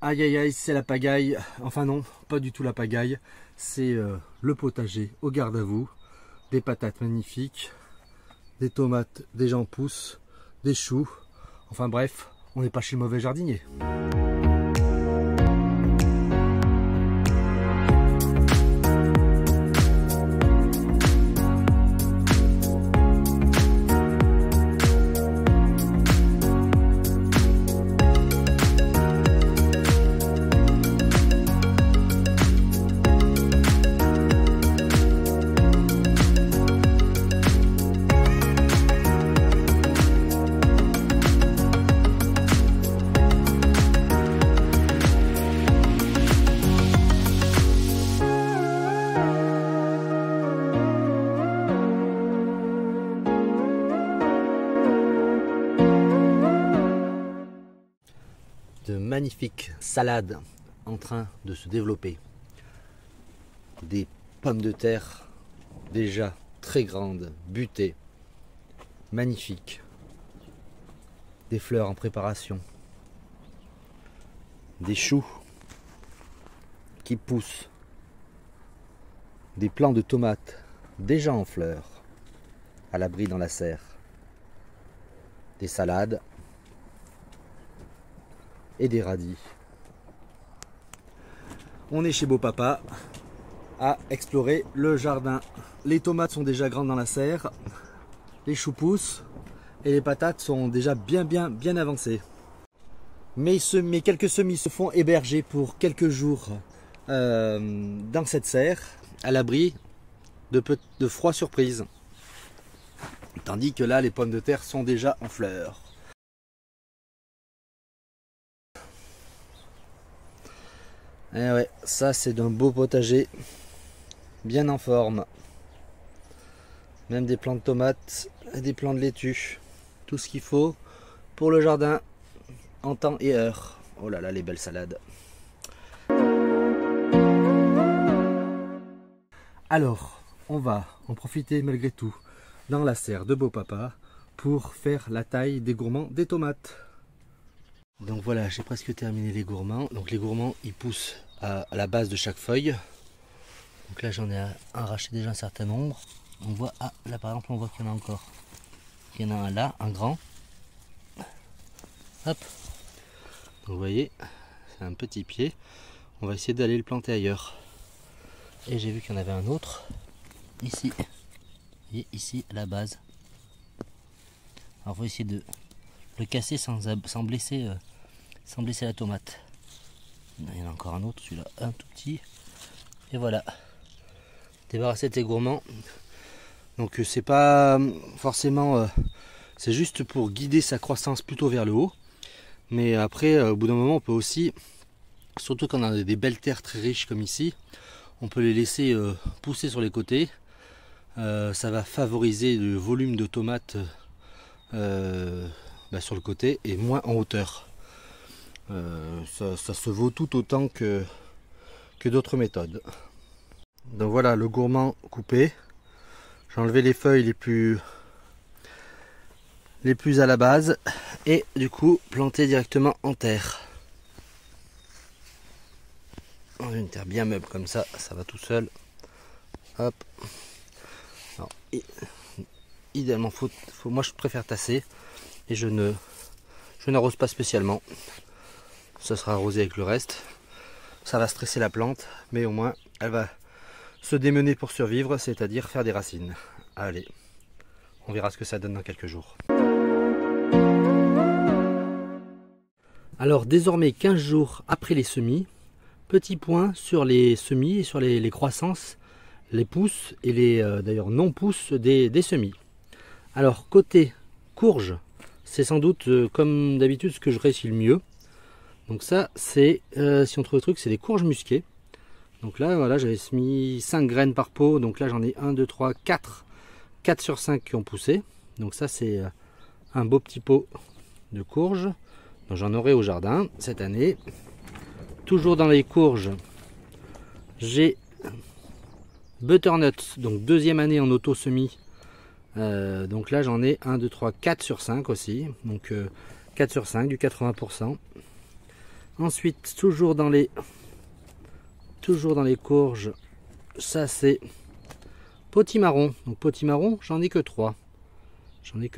Aïe aïe aïe, c'est la pagaille. Enfin non, pas du tout la pagaille. C'est le potager au garde à vous. Des patates magnifiques, des tomates déjà en pousse, des choux. Enfin bref, on n'est pas chez le mauvais jardinier. De magnifiques salades en train de se développer. Des pommes de terre déjà très grandes, butées, magnifiques. Des fleurs en préparation. Des choux qui poussent. Des plants de tomates déjà en fleurs, à l'abri dans la serre. Des salades et des radis. On est chez Beau Papa à explorer le jardin. Les tomates sont déjà grandes dans la serre, les choux poussent et les patates sont déjà bien avancées. Mais quelques semis se font héberger pour quelques jours dans cette serre, à l'abri de froid surprise. Tandis que là, les pommes de terre sont déjà en fleurs. Et ouais, ça c'est d'un beau potager, bien en forme. Même des plants de tomates et des plants de laitue. Tout ce qu'il faut pour le jardin en temps et heure. Oh là là, les belles salades. Alors, on va en profiter malgré tout dans la serre de Beau Papa pour faire la taille des gourmands des tomates. Donc voilà, j'ai presque terminé les gourmands. Donc les gourmands, ils poussent à la base de chaque feuille. Donc là, j'en ai arraché déjà un certain nombre. On voit, ah là par exemple, on voit qu'il y en a encore. Il y en a un là, un grand. Hop. Donc vous voyez, c'est un petit pied. On va essayer d'aller le planter ailleurs. Et j'ai vu qu'il y en avait un autre ici. Et ici à la base. Alors on va essayer de le casser sans blesser la tomate. Il y en a encore un autre, celui-là un tout petit. Et voilà. Débarrasser de tes gourmands. Donc c'est pas forcément... c'est juste pour guider sa croissance plutôt vers le haut. Mais après, au bout d'un moment, on peut aussi, surtout quand on a des belles terres très riches comme ici, on peut les laisser pousser sur les côtés. Ça va favoriser le volume de tomates sur le côté et moins en hauteur. Ça se vaut tout autant que d'autres méthodes. Donc voilà le gourmand coupé. J'ai enlevé les feuilles les plus à la base et du coup planté directement en terre. Dans une terre bien meuble comme ça, ça va tout seul. Hop. Alors, idéalement, moi je préfère tasser et je n'arrose pas spécialement. Ça sera arrosé avec le reste. Ça va stresser la plante, mais au moins elle va se démener pour survivre, c'est-à-dire faire des racines. Allez, on verra ce que ça donne dans quelques jours. Alors désormais 15 jours après les semis, petit point sur les semis et sur les croissances, les pousses et les d'ailleurs non-pousses des semis. Alors côté courge, c'est sans doute comme d'habitude ce que je réussis le mieux. Donc ça c'est, si on trouve le truc, c'est des courges musquées. Donc là voilà, j'avais mis 5 graines par pot, donc là j'en ai 1, 2, 3, 4 sur 5 qui ont poussé. Donc ça c'est un beau petit pot de courges. Donc j'en aurai au jardin cette année. Toujours dans les courges, j'ai butternut, donc deuxième année en auto-semis. Donc là j'en ai 1, 2, 3, 4 sur 5 aussi. Donc 4 sur 5, du 80%. Ensuite, toujours dans les courges, ça c'est potimarron. Donc potimarron, j'en ai que 3. J'en ai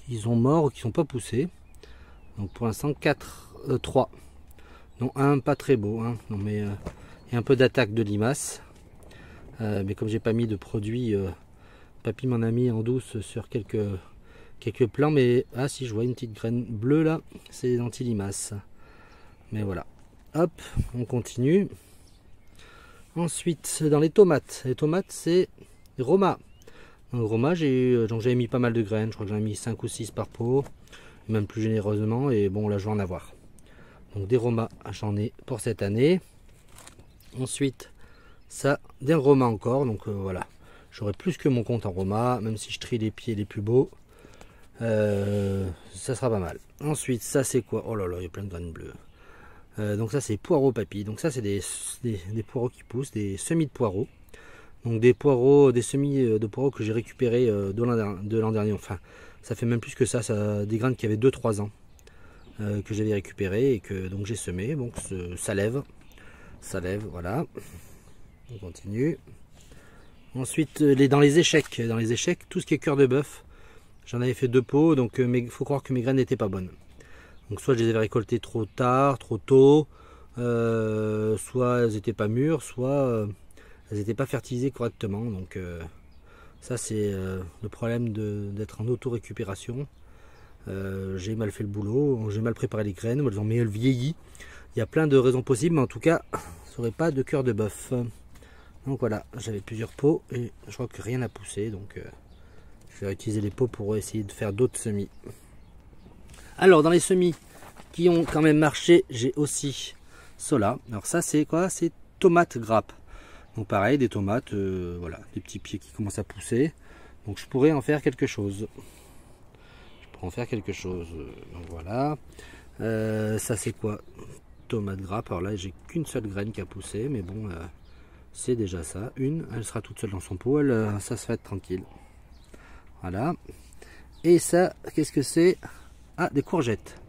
qui sont morts ou qui sont pas poussés. Donc pour l'instant 3. Non, un pas très beau, hein. Non, mais il y a un peu d'attaque de limaces. Mais comme j'ai pas mis de produit, papy m'en a mis en douce sur quelques plants. Mais ah si, je vois une petite graine bleue là, c'est des anti-limaces. Mais voilà. Hop, on continue. Ensuite, dans les tomates c'est Roma. Donc Roma, j'avais mis pas mal de graines, je crois que j'en ai mis 5 ou 6 par pot, même plus généreusement, et bon là je vais en avoir. Donc des Roma, j'en ai pour cette année. Ensuite, ça, des Roma encore, donc voilà. J'aurai plus que mon compte en Roma, même si je trie les pieds les plus beaux. Ça sera pas mal. Ensuite, ça c'est quoi? Oh là là, il y a plein de graines bleues. Donc ça c'est poireaux papy. Donc ça c'est des poireaux qui poussent, des semis de poireaux. Donc des semis de poireaux que j'ai récupérés de l'an dernier. Enfin, ça fait même plus que ça. Des graines qui avaient 2-3 ans que j'avais récupérées et que donc j'ai semé. Donc ça lève, voilà. On continue. Ensuite, dans les échecs, tout ce qui est cœur de bœuf, j'en avais fait 2 pots. Donc il faut croire que mes graines n'étaient pas bonnes. Donc soit je les avais récoltées trop tard, trop tôt, soit elles n'étaient pas mûres, soit elles n'étaient pas fertilisées correctement. Donc ça c'est le problème d'être en auto-récupération. J'ai mal fait le boulot, j'ai mal préparé les graines, elles vieillit. Il y a plein de raisons possibles, mais en tout cas, ça n'aurait pas de cœur de bœuf. Donc voilà, j'avais plusieurs pots et je crois que rien n'a poussé. Donc je vais utiliser les pots pour essayer de faire d'autres semis. Alors dans les semis qui ont quand même marché, j'ai aussi cela. Alors ça c'est quoi? C'est tomates grappes. Donc pareil, des tomates, voilà, des petits pieds qui commencent à pousser. Donc je pourrais en faire quelque chose. Donc voilà. Ça c'est quoi? Tomates grappes. Alors là j'ai qu'une seule graine qui a poussé, mais bon, c'est déjà ça. Elle sera toute seule dans son pot, ça se fait être tranquille. Voilà. Et ça, qu'est-ce que c'est? Ah, des courgettes.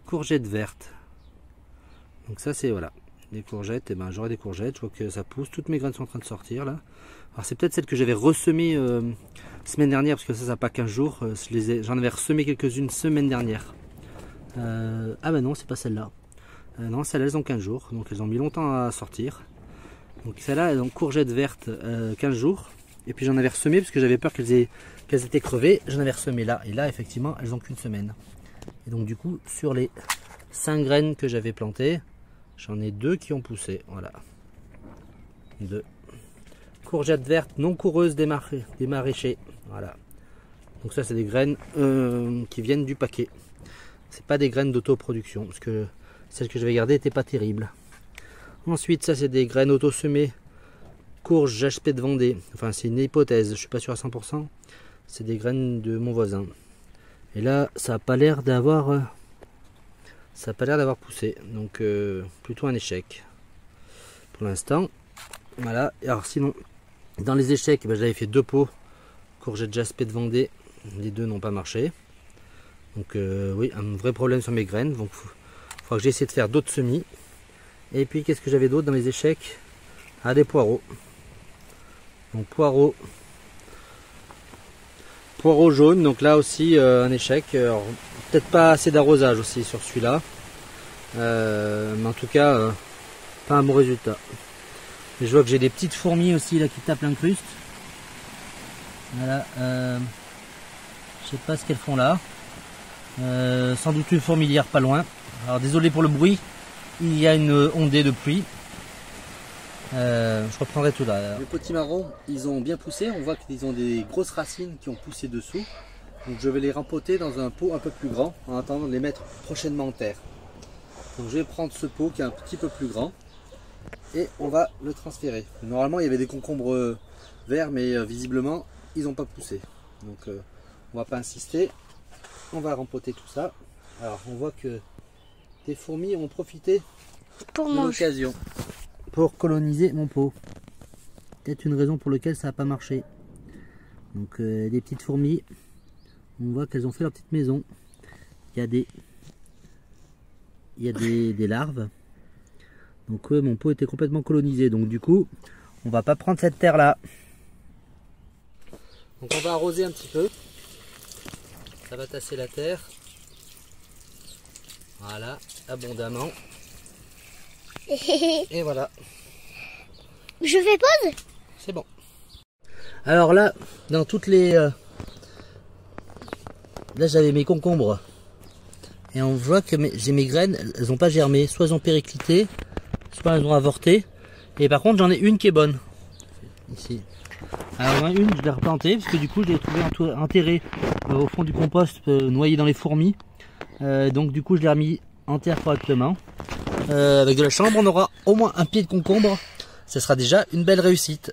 Courgettes vertes. Donc ça c'est voilà. Des courgettes, et ben j'aurai des courgettes, je vois que ça pousse, toutes mes graines sont en train de sortir là. Alors c'est peut-être celle que j'avais ressemée semaine dernière, parce que ça n'a pas 15 jours, j'en avais ressemé quelques-unes semaine dernière. Ah ben non, c'est pas celle-là. Non, celles-là elles ont 15 jours, donc elles ont mis longtemps à sortir. Donc celle-là, elles ont courgettes vertes 15 jours. Et puis j'en avais ressemé parce que j'avais peur qu'elles étaient crevées. J'en avais ressemé là. Et là, effectivement, elles ont qu'une semaine. Et donc du coup, sur les 5 graines que j'avais plantées, j'en ai 2 qui ont poussé. Voilà. 2. Courgettes vertes non coureuses des maraîchers. Voilà. Donc ça, c'est des graines qui viennent du paquet. C'est pas des graines d'autoproduction. Parce que celles que j'avais gardées n'étaient pas terribles. Ensuite, ça, c'est des graines auto-semées. Courge HP de Vendée, enfin c'est une hypothèse, je suis pas sûr à 100%, c'est des graines de mon voisin. Et là ça n'a pas l'air d'avoir poussé, donc plutôt un échec pour l'instant. Voilà. Alors sinon dans les échecs, ben, j'avais fait 2 pots courgettes HP de Vendée, les 2 n'ont pas marché. Donc oui, un vrai problème sur mes graines, donc il faudra que j'essaie de faire d'autres semis. Et puis qu'est-ce que j'avais d'autre dans les échecs? Ah, des poireaux. Donc poireaux jaunes, donc là aussi un échec. Peut-être pas assez d'arrosage aussi sur celui-là, mais en tout cas pas un bon résultat. Et je vois que j'ai des petites fourmis aussi là qui tapent l'incruste. Voilà, je sais pas ce qu'elles font là. Sans doute une fourmilière pas loin. Alors désolé pour le bruit, il y a une ondée de pluie. Je reprendrai tout là. Les potimarrons, ils ont bien poussé. On voit qu'ils ont des grosses racines qui ont poussé dessous. Donc je vais les rempoter dans un pot un peu plus grand en attendant de les mettre prochainement en terre. Donc je vais prendre ce pot qui est un petit peu plus grand et on va le transférer. Normalement il y avait des concombres verts, mais visiblement ils n'ont pas poussé. Donc on va pas insister. On va rempoter tout ça. Alors on voit que des fourmis ont profité de l'occasion pour coloniser mon pot. Peut-être une raison pour laquelle ça n'a pas marché. Donc des petites fourmis, on voit qu'elles ont fait leur petite maison. Il y a des il y a des larves. Donc mon pot était complètement colonisé. Donc du coup, on va pas prendre cette terre là. Donc on va arroser un petit peu. Ça va tasser la terre. Voilà, abondamment. Et voilà. Je fais pause? C'est bon. Alors là, dans toutes les... Là j'avais mes concombres. Et on voit que j'ai mes graines, elles n'ont pas germé. Soit elles ont périclité, soit elles ont avorté. Et par contre j'en ai une qui est bonne. Ici. Alors une je l'ai replantée parce que du coup je l'ai trouvé enterrée au fond du compost, noyé dans les fourmis. Donc du coup je l'ai remis en terre correctement. Avec de la chambre on aura au moins un pied de concombre. Ce sera déjà une belle réussite.